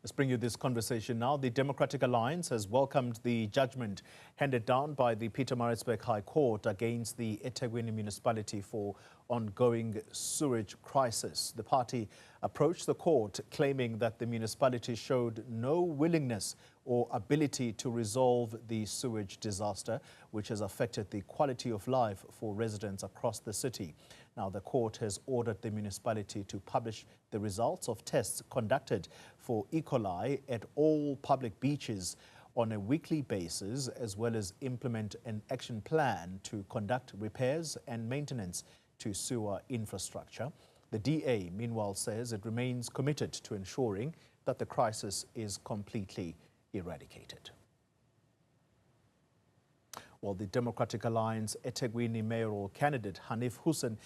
Let's bring you this conversation now. The Democratic Alliance has welcomed the judgment handed down by the Pietermaritzburg High Court against the eThekwini Municipality for ongoing sewage crisis. The party approached the court claiming that the municipality showed no willingness or ability to resolve the sewage disaster, which has affected the quality of life for residents across the city. Now, the court has ordered the municipality to publish the results of tests conducted for E. coli at all public beaches on a weekly basis, as well as implement an action plan to conduct repairs and maintenance to sewer infrastructure. The DA, meanwhile, says it remains committed to ensuring that the crisis is completely eradicated. Well, the Democratic Alliance eThekwini mayoral candidate Haniff Hoosen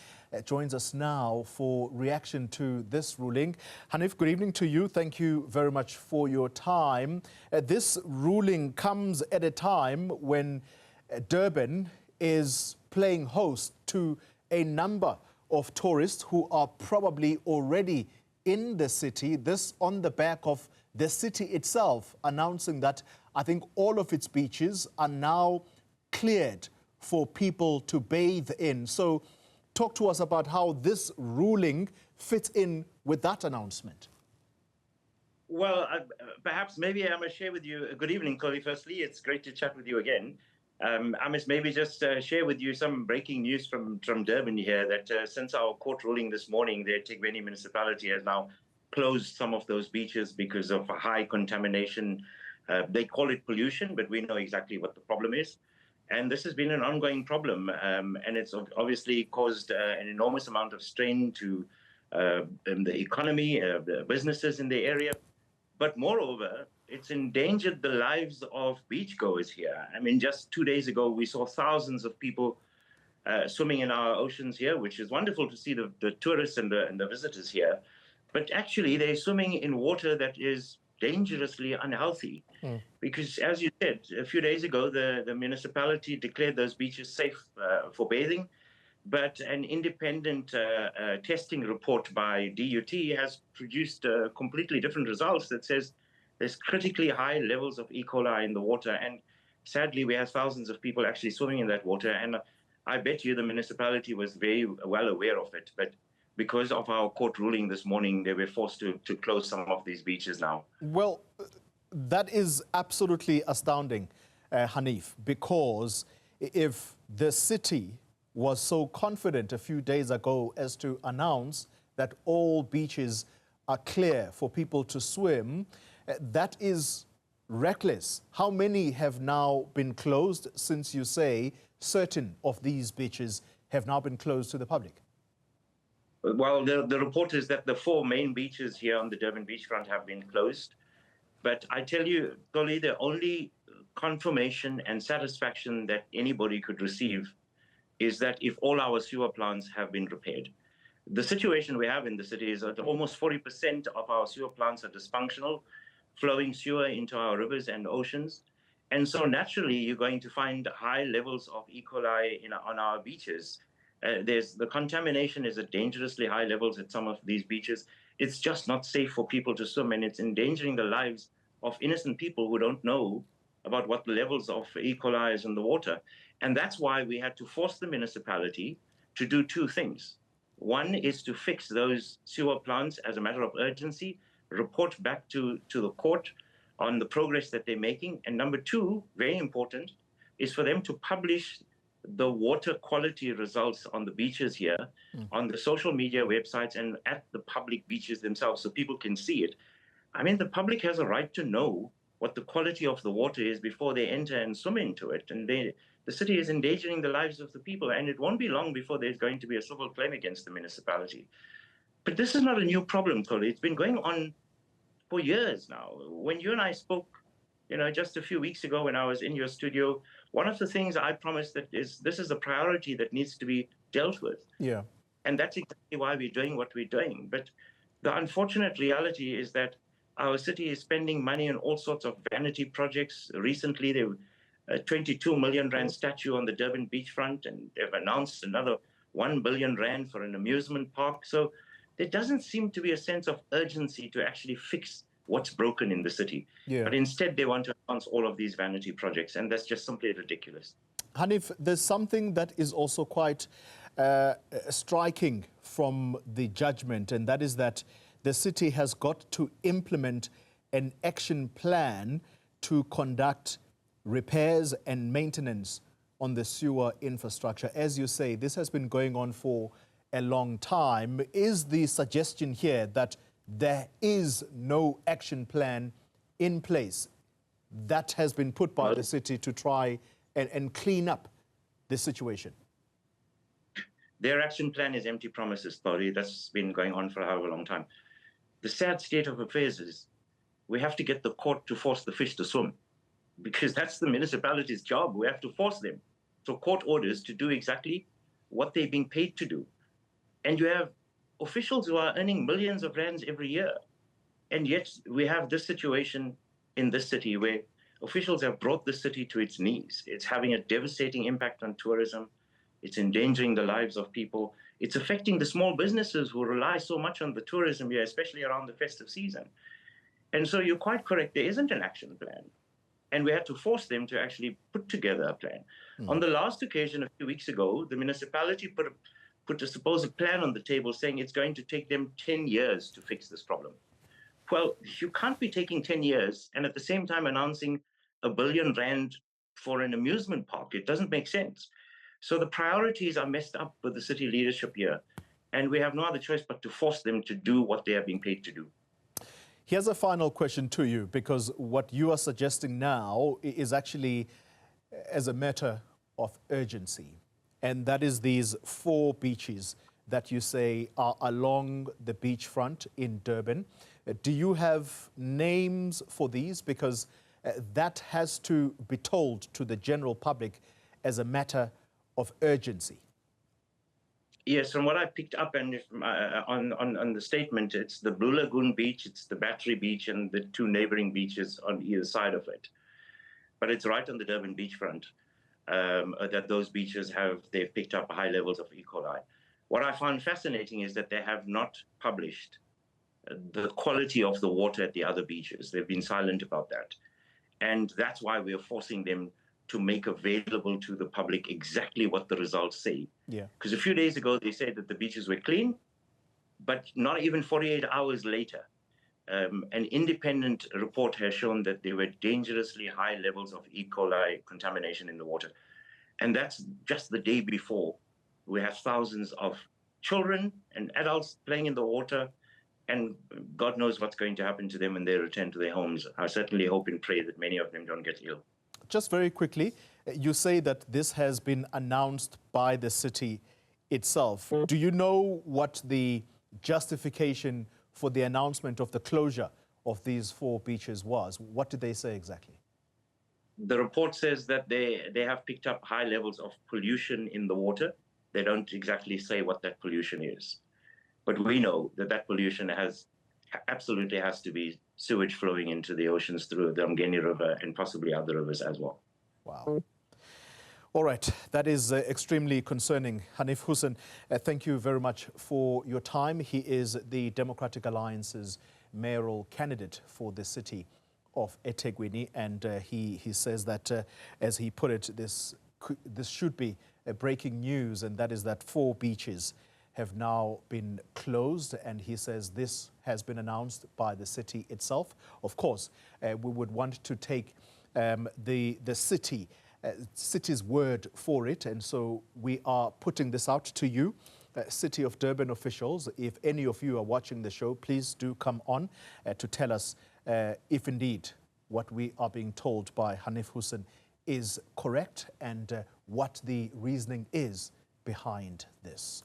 joins us now for reaction to this ruling. Haniff, good evening to you. Thank you very much for your time. This ruling comes at a time when Durban is playing host to a number of tourists who are probably already in the city. This on the back of the city itself announcing that I think all of its beaches are now cleared for people to bathe in. So talk to us about how this ruling fits in with that announcement. Well, perhaps maybe I must share with you, good evening, Coli. Firstly, it's great to chat with you again. I must maybe just share with you some breaking news from Durban here that since our court ruling this morning, the eThekwini Municipality has now closed some of those beaches because of high contamination. They call it pollution, but we know exactly what the problem is. And this has been an ongoing problem, and it's obviously caused an enormous amount of strain to the economy, the businesses in the area. But moreover, it's endangered the lives of beachgoers here. I mean, just 2 days ago, we saw thousands of people swimming in our oceans here, which is wonderful to see the tourists and the visitors here. But actually, they're swimming in water that is dangerously unhealthy. Because, as you said, a few days ago, the municipality declared those beaches safe for bathing. But an independent testing report by DUT has produced completely different results that says there's critically high levels of E. coli in the water. And sadly, we have thousands of people actually swimming in that water. And I bet you the municipality was very well aware of it. But because of our court ruling this morning, they were forced to close some of these beaches now. Well, that is absolutely astounding, Haniff, because if the city was so confident a few days ago as to announce that all beaches are clear for people to swim, that is reckless. How many have now been closed, since you say certain of these beaches have now been closed to the public? Well, the report is that the 4 main beaches here on the Durban beachfront have been closed. But I tell you, Dolly, the only confirmation and satisfaction that anybody could receive is that if all our sewer plants have been repaired. The situation we have in the city is that almost 40% of our sewer plants are dysfunctional, flowing sewer into our rivers and oceans. And so naturally, you're going to find high levels of E. coli on our beaches. The contamination is at dangerously high levels at some of these beaches. It's just not safe for people to swim, and it's endangering the lives of innocent people who don't know about what the levels of E. coli is in the water. And that's why we had to force the municipality to do 2 things. One is to fix those sewer plants as a matter of urgency, report back to the court on the progress that they're making. And number 2, very important, is for them to publish the water quality results on the beaches here, on the social media websites and at the public beaches themselves so people can see it. I mean, the public has a right to know what the quality of the water is before they enter and swim into it. And the city is endangering the lives of the people, and it won't be long before there's going to be a civil claim against the municipality. But this is not a new problem, Coli. It's been going on for years now. When you and I spoke, just a few weeks ago when I was in your studio, one of the things I promised that this is a priority that needs to be dealt with. Yeah. And that's exactly why we're doing what we're doing. But the unfortunate reality is that our city is spending money on all sorts of vanity projects. Recently, there was a 22 million rand statue on the Durban beachfront, and they've announced another 1 billion rand for an amusement park. So there doesn't seem to be a sense of urgency to actually fix what's broken in the city. Yeah. But instead, they want to announce all of these vanity projects, and that's just simply ridiculous. Haniff, there's something that is also quite striking from the judgment, and that is that the city has got to implement an action plan to conduct repairs and maintenance on the sewer infrastructure. As you say, this has been going on for a long time. Is the suggestion here that there is no action plan in place that has been put by the city to try and clean up this situation? Their action plan is empty promises, Tori. That's been going on for however long time. The sad state of affairs is we have to get the court to force the fish to swim, because that's the municipality's job. We have to force them. So court orders to do exactly what they're being paid to do. And you have officials who are earning millions of rands every year. And yet we have this situation in this city where officials have brought the city to its knees. It's having a devastating impact on tourism. It's endangering the lives of people. It's affecting the small businesses who rely so much on the tourism here, especially around the festive season. And so you're quite correct, there isn't an action plan. And we had to force them to actually put together a plan. On the last occasion, a few weeks ago, the municipality put a supposed plan on the table saying it's going to take them 10 years to fix this problem. Well, you can't be taking 10 years and at the same time announcing R1 billion for an amusement park. It doesn't make sense. So the priorities are messed up with the city leadership here. And we have no other choice but to force them to do what they are being paid to do. Here's a final question to you, because what you are suggesting now is actually as a matter of urgency. And that is these 4 beaches that you say are along the beachfront in Durban. Do you have names for these? Because that has to be told to the general public as a matter of urgency. Yes, from what I picked up and on the statement, it's the Blue Lagoon Beach, it's the Battery Beach, and the 2 neighboring beaches on either side of it. But it's right on the Durban beachfront that those beaches they've picked up high levels of E. coli. What I found fascinating is that they have not published the quality of the water at the other beaches. They've been silent about that. And that's why we are forcing them to make available to the public exactly what the results say. Yeah. Because a few days ago, they said that the beaches were clean, but not even 48 hours later, an independent report has shown that there were dangerously high levels of E. coli contamination in the water. And that's just the day before. We have thousands of children and adults playing in the water, and God knows what's going to happen to them when they return to their homes. I certainly hope and pray that many of them don't get ill. Just very quickly, you say that this has been announced by the city itself. Do you know what the justification for the announcement of the closure of these 4 beaches was? What did they say exactly? The report says that they have picked up high levels of pollution in the water. They don't exactly say what that pollution is. But we know that that pollution absolutely has to be sewage flowing into the oceans through the Mgeni River and possibly other rivers as well. Wow. All right, that is extremely concerning. Haniff Hoosen, thank you very much for your time. He is the Democratic Alliance's mayoral candidate for the city of eThekwini, and he says that, as he put it, this should be a breaking news, and that is that 4 beaches have now been closed, and he says this has been announced by the city itself. Of course, we would want to take the city's word for it, and so we are putting this out to you, City of Durban officials. If any of you are watching the show, please do come on to tell us if indeed what we are being told by Haniff Hoosen is correct, and what the reasoning is behind this.